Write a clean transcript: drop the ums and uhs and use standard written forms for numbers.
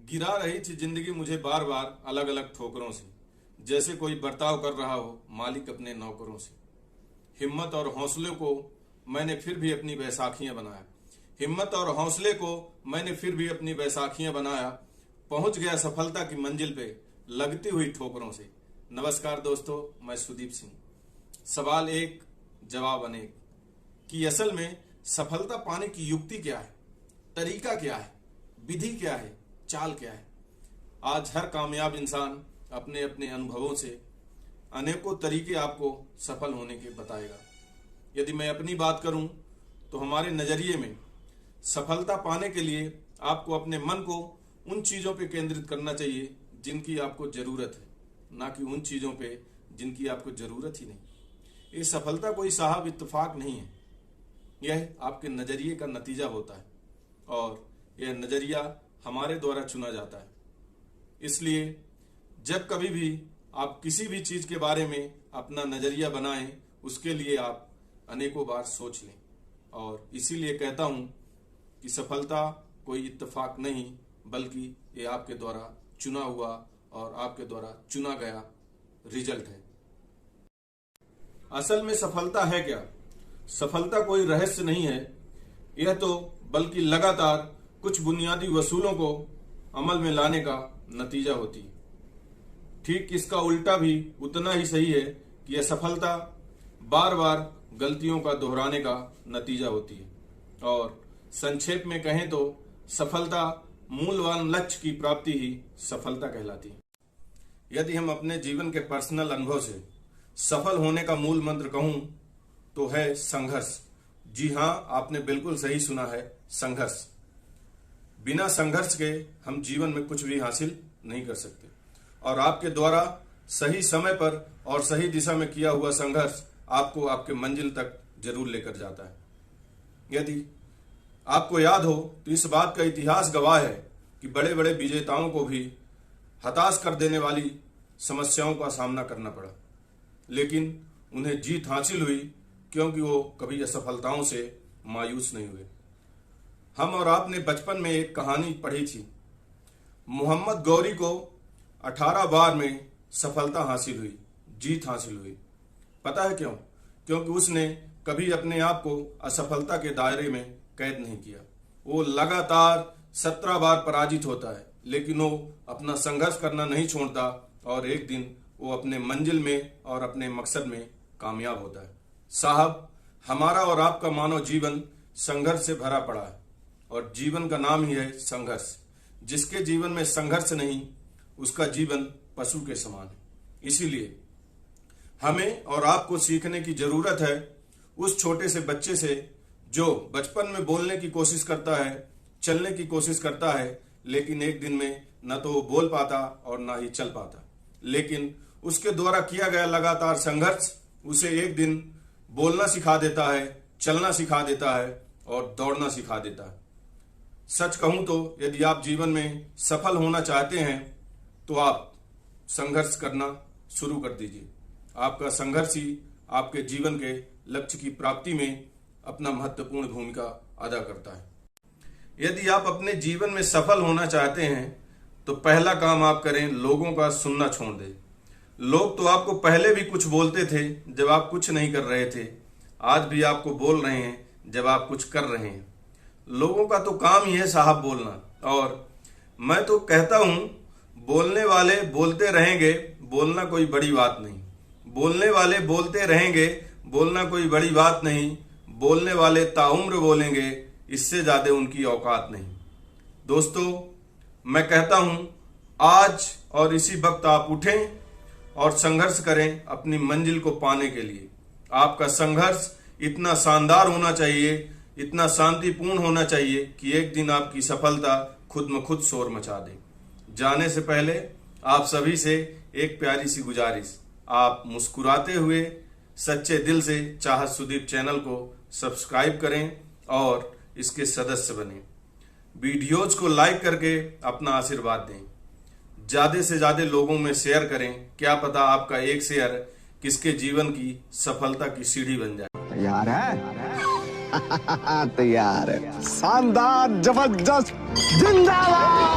गिरा रही थी जिंदगी मुझे बार बार अलग अलग ठोकरों से, जैसे कोई बर्ताव कर रहा हो मालिक अपने नौकरों से। हिम्मत और हौसले को मैंने फिर भी अपनी बैसाखियां बनाया, हिम्मत और हौसले को मैंने फिर भी अपनी बैसाखियां बनाया। पहुंच गया सफलता की मंजिल पे लगती हुई ठोकरों से। नमस्कार दोस्तों, मैं सुदीप सिंह। सवाल एक, जवाब अनेक कि असल में सफलता पाने की युक्ति क्या है, तरीका क्या है, विधि क्या है, चाल क्या है। आज हर कामयाब इंसान अपने अपने अनुभवों से अनेकों तरीके आपको सफल होने के बताएगा। यदि मैं अपनी बात करूं तो हमारे नजरिए में सफलता पाने के लिए आपको अपने मन को उन चीजों पे केंद्रित करना चाहिए जिनकी आपको जरूरत है, ना कि उन चीजों पे जिनकी आपको जरूरत ही नहीं। ये सफलता कोई साहब इत्तेफाक नहीं है, यह आपके नजरिए का नतीजा होता है और यह नजरिया हमारे द्वारा चुना जाता है। इसलिए जब कभी भी आप किसी भी चीज के बारे में अपना नजरिया बनाएं, उसके लिए आप अनेकों बार सोच लें। और इसीलिए कहता हूं कि सफलता कोई इत्तेफाक नहीं, बल्कि ये आपके द्वारा चुना हुआ और आपके द्वारा चुना गया रिजल्ट है। असल में सफलता है क्या? सफलता कोई रहस्य नहीं है, यह तो बल्कि लगातार कुछ बुनियादी वसूलों को अमल में लाने का नतीजा होती है। ठीक इसका उल्टा भी उतना ही सही है कि यह सफलता बार बार गलतियों का दोहराने का नतीजा होती है। और संक्षेप में कहें तो सफलता मूलवान लक्ष्य की प्राप्ति ही सफलता कहलाती है। यदि हम अपने जीवन के पर्सनल अनुभव से सफल होने का मूल मंत्र कहूं तो है संघर्ष। जी हां, आपने बिल्कुल सही सुना है, संघर्ष। बिना संघर्ष के हम जीवन में कुछ भी हासिल नहीं कर सकते। और आपके द्वारा सही समय पर और सही दिशा में किया हुआ संघर्ष आपको आपके मंजिल तक जरूर लेकर जाता है। यदि आपको याद हो तो इस बात का इतिहास गवाह है कि बड़े बड़े विजेताओं को भी हताश कर देने वाली समस्याओं का सामना करना पड़ा, लेकिन उन्हें जीत हासिल हुई क्योंकि वो कभी असफलताओं से मायूस नहीं हुए। हम और आपने बचपन में एक कहानी पढ़ी थी। मोहम्मद गौरी को 18 बार में सफलता हासिल हुई, जीत हासिल हुई। पता है क्यों? क्योंकि उसने कभी अपने आप को असफलता के दायरे में कैद नहीं किया। वो लगातार 17 बार पराजित होता है, लेकिन वो अपना संघर्ष करना नहीं छोड़ता और एक दिन वो अपने मंजिल में और अपने मकसद में कामयाब होता है। साहब, हमारा और आपका मानव जीवन संघर्ष से भरा पड़ा है और जीवन का नाम ही है संघर्ष। जिसके जीवन में संघर्ष नहीं, उसका जीवन पशु के समान है। इसीलिए हमें और आपको सीखने की जरूरत है उस छोटे से बच्चे से जो बचपन में बोलने की कोशिश करता है, चलने की कोशिश करता है, लेकिन एक दिन में न तो वो बोल पाता और ना ही चल पाता। लेकिन उसके द्वारा किया गया लगातार संघर्ष उसे एक दिन बोलना सिखा देता है, चलना सिखा देता है और दौड़ना सिखा देता है। सच कहूं तो यदि आप जीवन में सफल होना चाहते हैं तो आप संघर्ष करना शुरू कर दीजिए। आपका संघर्ष ही आपके जीवन के लक्ष्य की प्राप्ति में अपना महत्वपूर्ण भूमिका अदा करता है। यदि आप अपने जीवन में सफल होना चाहते हैं तो पहला काम आप करें, लोगों का सुनना छोड़ दें। लोग तो आपको पहले भी कुछ बोलते थे जब आप कुछ नहीं कर रहे थे, आज भी आपको बोल रहे हैं जब आप कुछ कर रहे हैं। लोगों का तो काम ही है साहब बोलना। और मैं तो कहता हूं, बोलने वाले बोलते रहेंगे, बोलना कोई बड़ी बात नहीं। बोलने वाले बोलते रहेंगे, बोलना कोई बड़ी बात नहीं। बोलने वाले ताउम्र बोलेंगे, इससे ज्यादा उनकी औकात नहीं। दोस्तों, मैं कहता हूं आज और इसी वक्त आप उठें और संघर्ष करें अपनी मंजिल को पाने के लिए। आपका संघर्ष इतना शानदार होना चाहिए, इतना शांतिपूर्ण होना चाहिए कि एक दिन आपकी सफलता खुद में खुद शोर मचा दे। जाने से पहले आप सभी से एक प्यारी सी गुजारिश, आप मुस्कुराते हुए सच्चे दिल से चाहत सुदीप चैनल को सब्सक्राइब करें और इसके सदस्य बने। वीडियोज को लाइक करके अपना आशीर्वाद दें। ज्यादा से ज्यादा लोगों में शेयर करें, क्या पता आपका एक शेयर किसके जीवन की सफलता की सीढ़ी बन जाए। तैयार है? तैयार है। शानदार, जबरदस्त, जिंदाबाद।